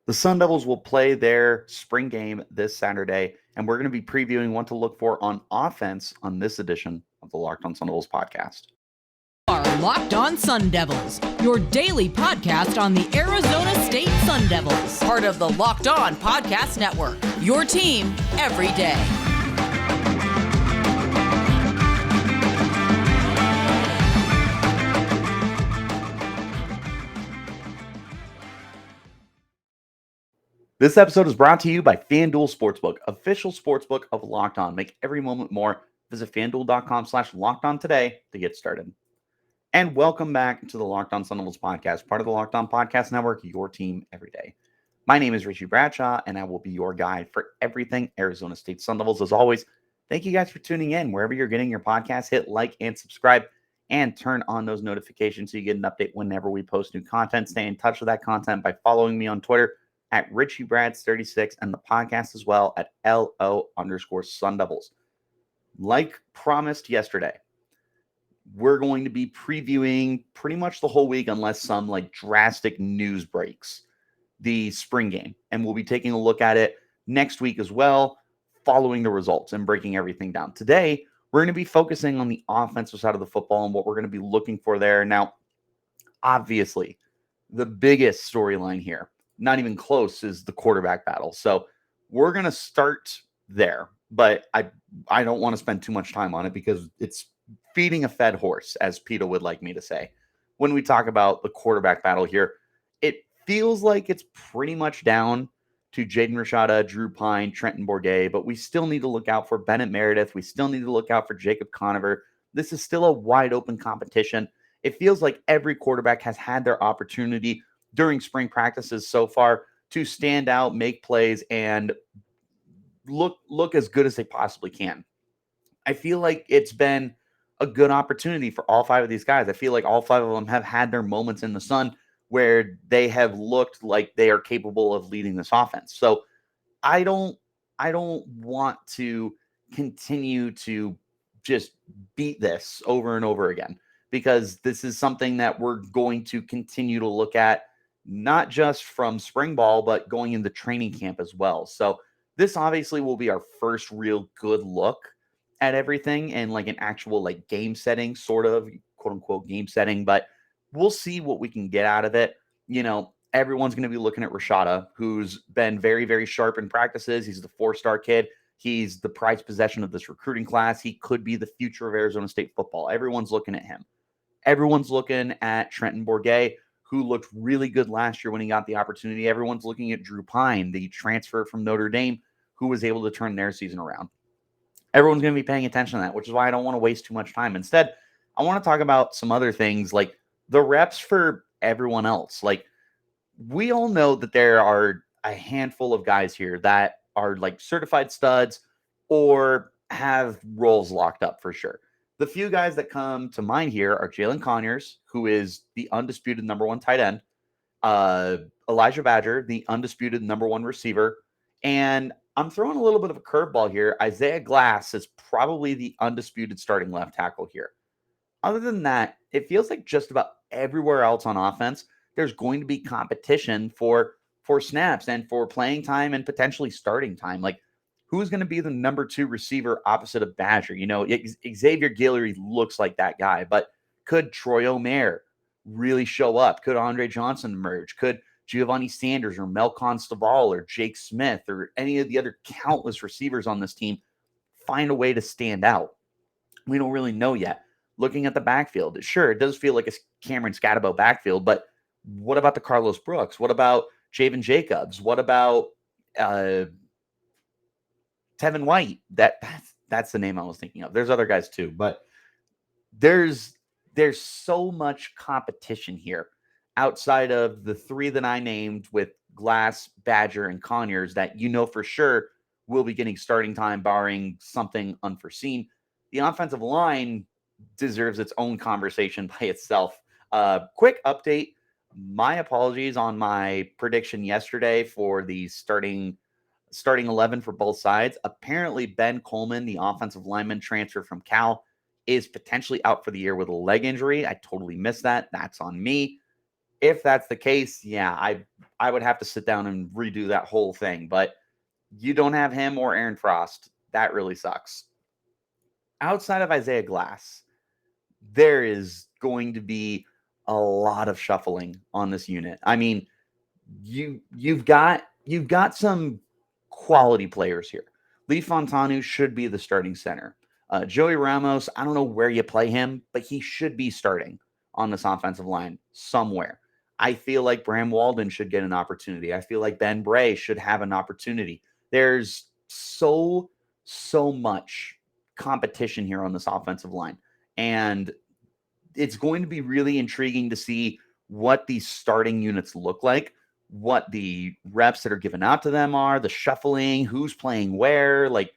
The Sun Devils will play their spring game this Saturday, and we're going to be previewing what to look for on offense on this edition of the Locked On Sun Devils podcast. Are Locked On Sun Devils, your daily podcast on the Arizona State Sun Devils, part of the Locked On Podcast Network, your team every day. This episode is brought to you by FanDuel Sportsbook, official sportsbook of Locked On. Make every moment more. Visit FanDuel.com/LockedOn today to get started. And welcome back to the Locked On Sun Devils podcast, part of the Locked On Podcast Network, your team every day. My name is Richie Bradshaw, and I will be your guide for everything Arizona State Sun Devils. As always, thank you guys for tuning in. Wherever you're getting your podcast, hit like and subscribe, and turn on those notifications so you get an update whenever we post new content. Stay in touch with that content by following me on Twitter at RichieBrads36 and the podcast as well at LO_Sun Devils. Like promised yesterday, we're going to be previewing pretty much the whole week unless some drastic news breaks, the spring game. And we'll be taking a look at it next week as well, following the results and breaking everything down. Today, we're going to be focusing on the offensive side of the football and what we're going to be looking for there. Now, obviously, the biggest storyline here, not even close, is the quarterback battle. So we're going to start there, but I don't want to spend too much time on it because it's feeding a fed horse, as PETA would like me to say. When we talk about the quarterback battle here, it feels like it's pretty much down to Jaden Rashada, Drew Pyne, Trenton Bourguet, but we still need to look out for Bennett Meredith. We still need to look out for Jacob Conover. This is still a wide open competition. It feels like every quarterback has had their opportunity during spring practices so far to stand out, make plays, and look as good as they possibly can. I feel like it's been a good opportunity for all five of these guys. I feel like all five of them have had their moments in the sun where they have looked like they are capable of leading this offense. So I don't want to continue to just beat this over and over again, because this is something that we're going to continue to look at, not just from spring ball, but going into training camp as well. So this obviously will be our first real good look at everything and an actual game setting, sort of quote unquote game setting, but we'll see what we can get out of it. Everyone's going to be looking at Rashada, who's been very, very sharp in practices. He's the 4-star kid. He's the prized possession of this recruiting class. He could be the future of Arizona State football. Everyone's looking at him. Everyone's looking at Trenton Bourguet, who looked really good last year when he got the opportunity. Everyone's looking at Drew Pyne, the transfer from Notre Dame, who was able to turn their season around. Everyone's going to be paying attention to that, which is why I don't want to waste too much time. Instead, I want to talk about some other things, like the reps for everyone else. We all know that there are a handful of guys here that are certified studs or have roles locked up for sure. The few guys that come to mind here are Jalin Conyers, who is the undisputed number one tight end, Elijhah Badger, the undisputed number one receiver, and I'm throwing a little bit of a curveball here. Isaiah Glass is probably the undisputed starting left tackle here. Other than that, it feels like just about everywhere else on offense, there's going to be competition for snaps and for playing time and potentially starting time. Who's going to be the number 2 receiver opposite of Badger? Xavier Guillory looks like that guy, but could Troy Omeire really show up? Could Andre Johnson emerge? Could Giovanni Sanders or Melcon Staval or Jake Smith or any of the other countless receivers on this team find a way to stand out? We don't really know yet. Looking at the backfield, sure, it does feel like a Cameron Scatabo backfield, but what about DeCarlos Brooks? What about Javen Jacobs? What about Tevin White? That's the name I was thinking of. There's other guys too, but there's so much competition here outside of the 3 that I named with Glass, Badger, and Conyers that for sure will be getting starting time barring something unforeseen. The offensive line deserves its own conversation by itself. Quick update. My apologies on my prediction yesterday for the starting 11 for both sides. Apparently, Ben Coleman, the offensive lineman transfer from Cal, is potentially out for the year with a leg injury. I totally missed that. That's on me. If that's the case, yeah, I would have to sit down and redo that whole thing. But you don't have him or Aaron Frost. That really sucks. Outside of Isaiah Glass, there is going to be a lot of shuffling on this unit. I mean, you've got some quality players here. Lee Fontanu should be the starting center. Joey Ramos, I don't know where you play him, but he should be starting on this offensive line somewhere. I feel like Bram Walden should get an opportunity. I feel like Ben Bray should have an opportunity. There's so much competition here on this offensive line. And it's going to be really intriguing to see what these starting units look like, what the reps that are given out to them are, the shuffling, who's playing where. Like,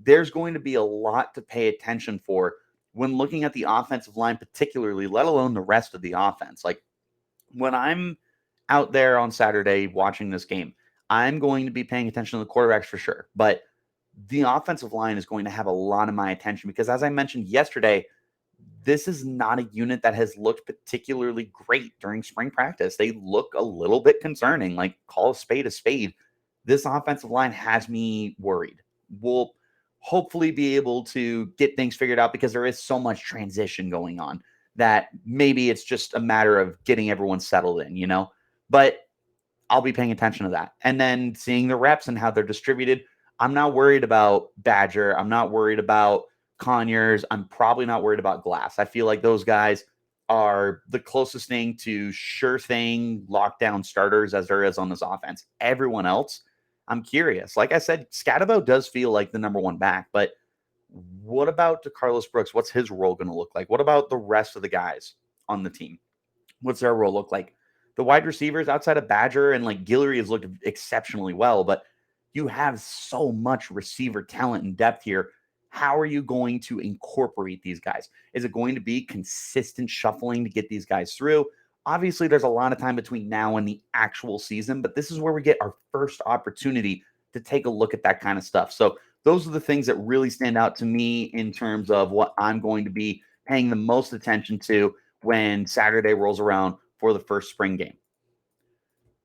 there's going to be a lot to pay attention for when looking at the offensive line, particularly, let alone the rest of the offense. Like, when I'm out there on Saturday watching this game, I'm going to be paying attention to the quarterbacks for sure. But the offensive line is going to have a lot of my attention because, as I mentioned yesterday, this is not a unit that has looked particularly great during spring practice. They look a little bit concerning, like call a spade a spade. This offensive line has me worried. We'll hopefully be able to get things figured out because there is so much transition going on that maybe it's just a matter of getting everyone settled in, But I'll be paying attention to that. And then seeing the reps and how they're distributed. I'm not worried about Badger. I'm not worried about Conyers. I'm probably not worried about Glass. I feel like those guys are the closest thing to sure thing lockdown starters as there is on this offense. Everyone else, I'm curious. Like I said, Scatabo does feel like the number one back, but what about DeCarlos Brooks? What's his role going to look like? What about the rest of the guys on the team? What's their role look like? The wide receivers outside of Badger and like Guillory has looked exceptionally well, but you have so much receiver talent and depth here. How are you going to incorporate these guys? Is it going to be consistent shuffling to get these guys through? Obviously, there's a lot of time between now and the actual season, but this is where we get our first opportunity to take a look at that kind of stuff. So those are the things that really stand out to me in terms of what I'm going to be paying the most attention to when Saturday rolls around for the first spring game.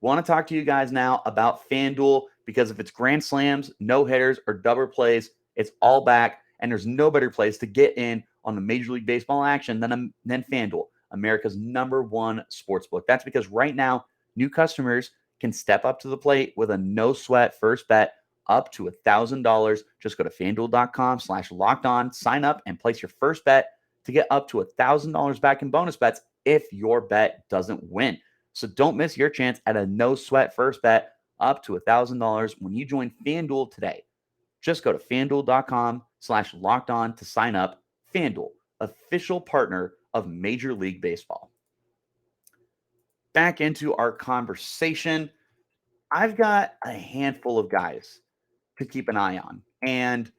Want to talk to you guys now about FanDuel because if it's grand slams, no hitters, or double plays, it's all back, and there's no better place to get in on the Major League Baseball action than FanDuel, America's #1 sportsbook. That's because right now, new customers can step up to the plate with a no-sweat first bet up to $1,000. Just go to FanDuel.com/lockedon, sign up, and place your first bet to get up to $1,000 back in bonus bets if your bet doesn't win. So don't miss your chance at a no-sweat first bet up to $1,000 when you join FanDuel today. Just go to FanDuel.com/lockedon to sign up. FanDuel, official partner of Major League Baseball. Back into our conversation. I've got a handful of guys to keep an eye on. And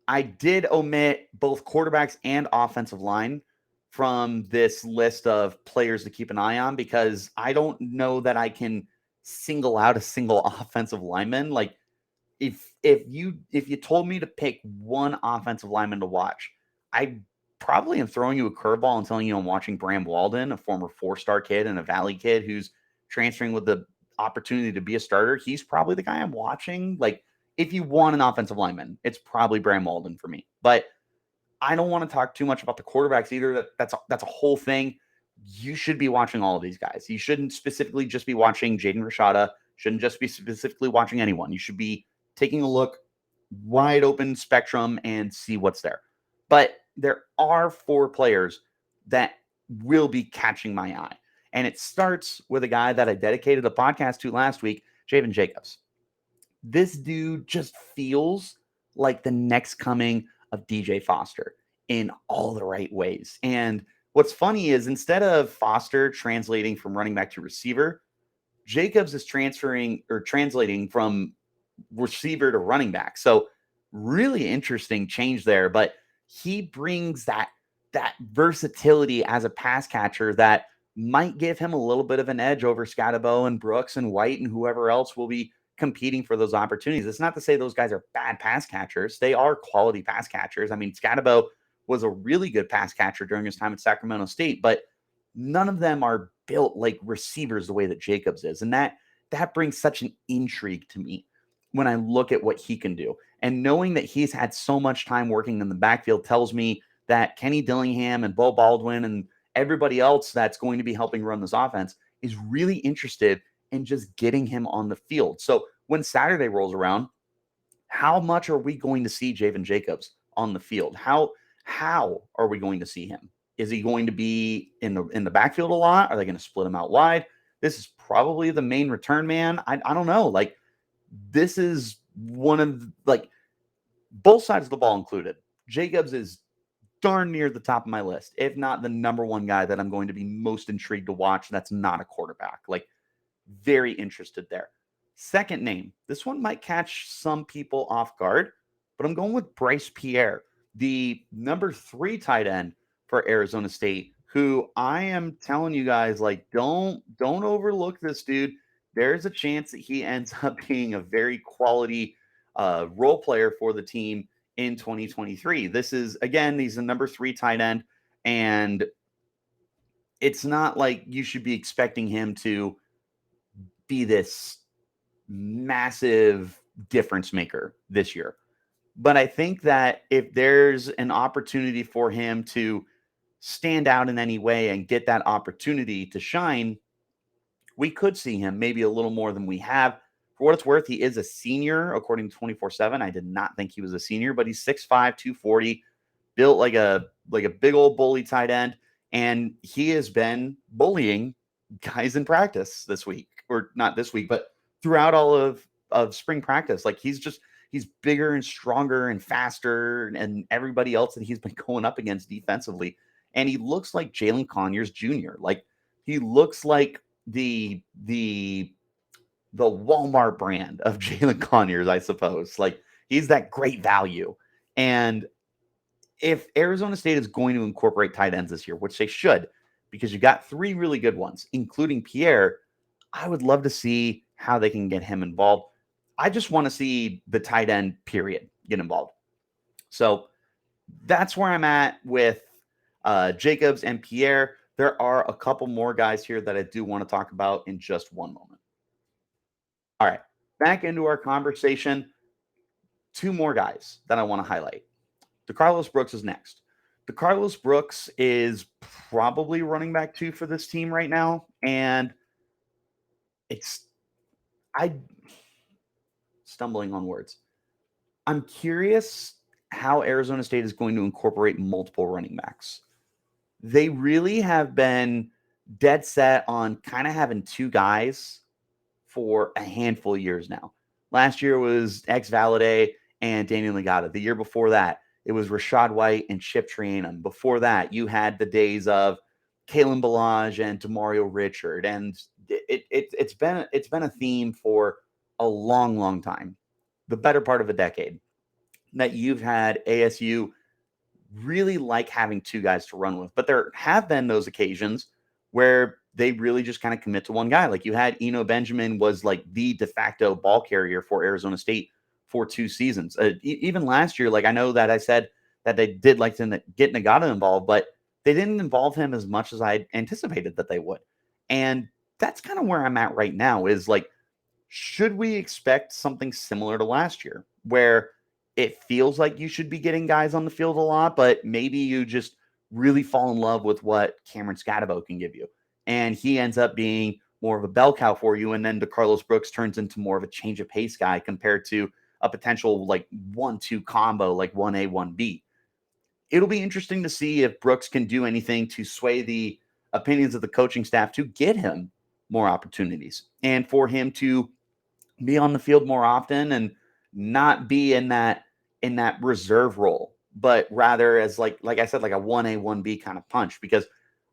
I did omit both quarterbacks and offensive line from this list of players to keep an eye on because I don't know that I can single out a single offensive lineman. Like if you told me to pick one offensive lineman to watch, I probably am throwing you a curveball and telling you I'm watching Bram Walden, a former 4-star kid and a Valley kid who's transferring with the opportunity to be a starter. He's probably the guy I'm watching. Like if you want an offensive lineman, it's probably Bram Walden for me. But I don't want to talk too much about the quarterbacks either. That's a whole thing. You should be watching all of these guys. You shouldn't specifically just be watching Jaden Rashada. Shouldn't just be specifically watching anyone. You should be taking a look, wide open spectrum, and see what's there. But there are 4 players that will be catching my eye. And it starts with a guy that I dedicated a podcast to last week, Javen Jacobs. This dude just feels like the next coming of DJ Foster in all the right ways. And what's funny is instead of Foster translating from running back to receiver, Jacobs is translating from receiver to running back. So really interesting change there, but he brings that versatility as a pass catcher that might give him a little bit of an edge over Scatabo and Brooks and White and whoever else will be competing for those opportunities. It's not to say those guys are bad pass catchers. They are quality pass catchers. I mean, Scatabo was a really good pass catcher during his time at Sacramento State, but none of them are built like receivers the way that Jacobs is. And that brings such an intrigue to me when I look at what he can do. And knowing that he's had so much time working in the backfield tells me that Kenny Dillingham and Bo Baldwin and everybody else that's going to be helping run this offense is really interested in just getting him on the field. So when Saturday rolls around, how much are we going to see Javen Jacobs on the field? How are we going to see him? Is he going to be in the backfield a lot? Are they going to split him out wide? This is probably the main return man. I don't know. Like, this is one of like both sides of the ball included. Jacobs is darn near the top of my list, if not the number one guy that I'm going to be most intrigued to watch. That's not a quarterback. Like, very interested there. Second name, this one might catch some people off guard, but I'm going with Bryce Pierre, the number 3 tight end for Arizona State, who I am telling you guys, like, don't overlook this dude. There's a chance that he ends up being a very quality role player for the team in 2023. This is, again, he's the number 3 tight end, and it's not like you should be expecting him to be this massive difference maker this year. But I think that if there's an opportunity for him to stand out in any way and get that opportunity to shine, we could see him maybe a little more than we have. For what it's worth, he is a senior, according to 24/7. I did not think he was a senior, but he's 6'5", 240, built like a big old bully tight end. And he has been bullying guys in practice this week, or not this week, but throughout all of spring practice. Like, he's bigger and stronger and faster and everybody else that he's been going up against defensively. And he looks like Jalin Conyers Jr. Like, he looks like the Walmart brand of Jalin Conyers, I suppose. Like, he's that great value. And if Arizona State is going to incorporate tight ends this year, which they should, because you got 3 really good ones, including Pierre, I would love to see how they can get him involved. I just want to see the tight end, period, get involved. So that's where I'm at with Jacobs and Pierre. There are a couple more guys here that I do want to talk about in just one moment. All right, back into our conversation. 2 more guys that I want to highlight. DeCarlos Brooks is next. DeCarlos Brooks is probably running back 2 for this team right now. And stumbling on words. I'm curious how Arizona State is going to incorporate multiple running backs. They really have been dead set on kind of having 2 guys for a handful of years now. Last year was Valade and Daniel Legata. The year before that, it was Rashad White and Chip Trianum. Before that, you had the days of Kalen Ballage and Demario Richard. And it's been a theme for a long, long time, the better part of a decade, that you've had ASU really like having 2 guys to run with. But there have been those occasions where they really just kind of commit to one guy. Like, you had Eno Benjamin was like the de facto ball carrier for Arizona State for 2 seasons. Even last year, like, I know that I said that they did like to get Nagata involved, but they didn't involve him as much as I anticipated that they would. And that's kind of where I'm at right now, is like, should we expect something similar to last year, where it feels like you should be getting guys on the field a lot, but maybe you just really fall in love with what Cameron Scatabo can give you, and he ends up being more of a bell cow for you, and then DeCarlos Brooks turns into more of a change of pace guy compared to a potential like 1-2 combo, like 1A, 1B. It'll be interesting to see if Brooks can do anything to sway the opinions of the coaching staff to get him more opportunities and for him to be on the field more often and not be in that reserve role, but rather as like I said, like a 1A, 1B kind of punch, because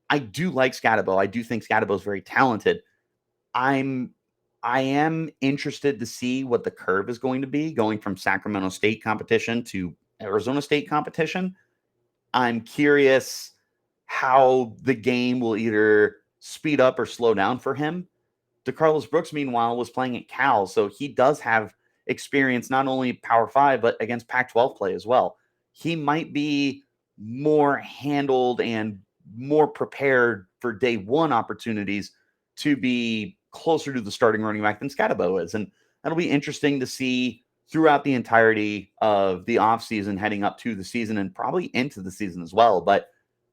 I do like Scatabo. I do think Scatabo is very talented. I am interested to see what the curve is going to be going from Sacramento State competition to Arizona State competition. I'm curious how the game will either speed up or slow down for him. DeCarlos Brooks, meanwhile, was playing at Cal, so he does have experience not only Power 5, but against Pac-12 play as well. He might be more handled and more prepared for day one opportunities to be closer to the starting running back than Scatabo is. And that'll be interesting to see throughout the entirety of the offseason heading up to the season and probably into the season as well. But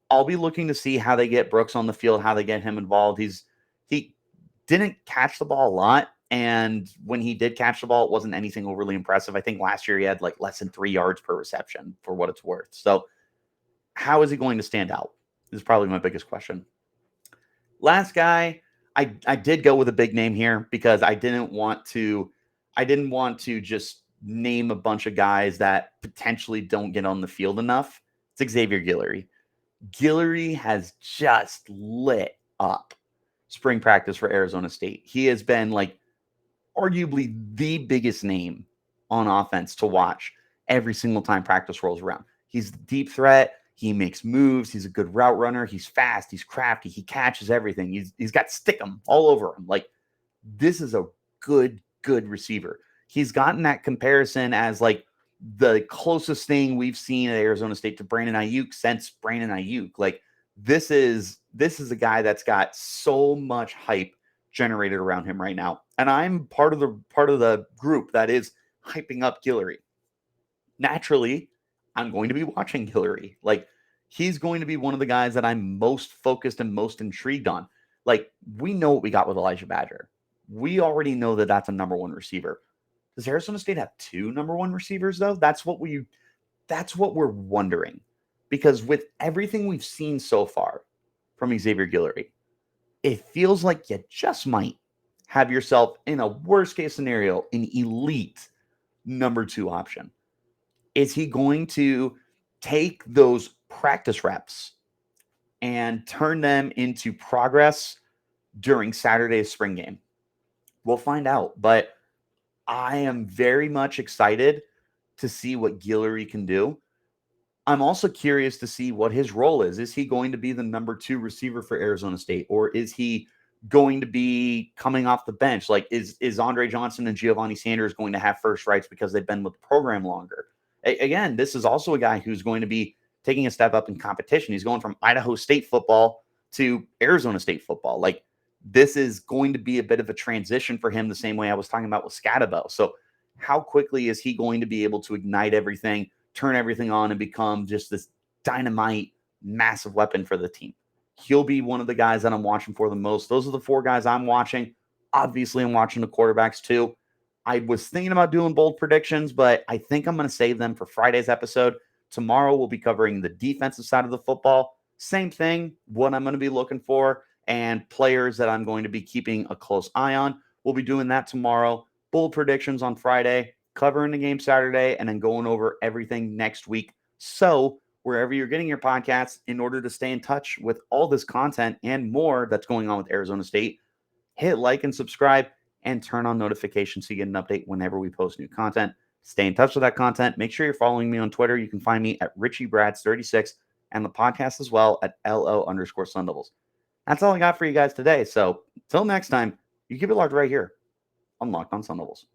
I'll be looking to see how they get Brooks on the field, how they get him involved. He didn't catch the ball a lot. And when he did catch the ball, it wasn't anything overly impressive. I think last year he had like less than 3 yards per reception for what it's worth. So how is he going to stand out is probably my biggest question. Last guy, I did go with a big name here because I didn't want to just name a bunch of guys that potentially don't get on the field enough. It's Xavier Guillory. Guillory has just lit up spring practice for Arizona State. He has been like arguably the biggest name on offense to watch every single time practice rolls around. He's the deep threat. He makes moves. He's a good route runner. He's fast. He's crafty. He catches everything. He's got stickum all over him. Like, this is a good receiver. He's gotten that comparison as like the closest thing we've seen at Arizona State to Brandon Ayuk since Brandon Ayuk. Like, this is a guy that's got so much hype generated around him right now. And I'm part of the group that is hyping up Guillory. Naturally, I'm going to be watching Guillory. Like, he's going to be one of the guys that I'm most focused and most intrigued on. Like, we know what we got with Elijah Badger. We already know that that's a number one receiver. Does Arizona State have 2 number one receivers, though? That's what we're wondering. Because with everything we've seen so far from Xavier Guillory, it feels like you just might have yourself, in a worst-case scenario, an elite number 2 option. Is he going to take those practice reps and turn them into progress during Saturday's spring game? We'll find out. But I am very much excited to see what Guillory can do. I'm also curious to see what his role is. Is he going to be the number 2 receiver for Arizona State? Or is he going to be coming off the bench? Like, is Andre Johnson and Giovanni Sanders going to have first rights because they've been with the program longer? Again, this is also a guy who's going to be taking a step up in competition. He's going from Idaho State football to Arizona State football. Like, this is going to be a bit of a transition for him, the same way I was talking about with Scatabo. So how quickly is he going to be able to ignite everything, turn everything on, and become just this dynamite, massive weapon for the team? He'll be one of the guys that I'm watching for the most. Those are the 4 guys I'm watching. Obviously, I'm watching the quarterbacks too. I was thinking about doing bold predictions, but I think I'm going to save them for Friday's episode. Tomorrow, we'll be covering the defensive side of the football. Same thing, what I'm going to be looking for, and players that I'm going to be keeping a close eye on. We'll be doing that tomorrow. Bold predictions on Friday, covering the game Saturday, and then going over everything next week. So wherever you're getting your podcasts, in order to stay in touch with all this content and more that's going on with Arizona State, hit like and subscribe and turn on notifications so you get an update whenever we post new content. Stay in touch with that content. Make sure you're following me on Twitter. You can find me at Richie Brads36 and the podcast as well at LO_Sun Devils. That's all I got for you guys today. So until next time, you keep it locked right here on Locked On Sun Devils.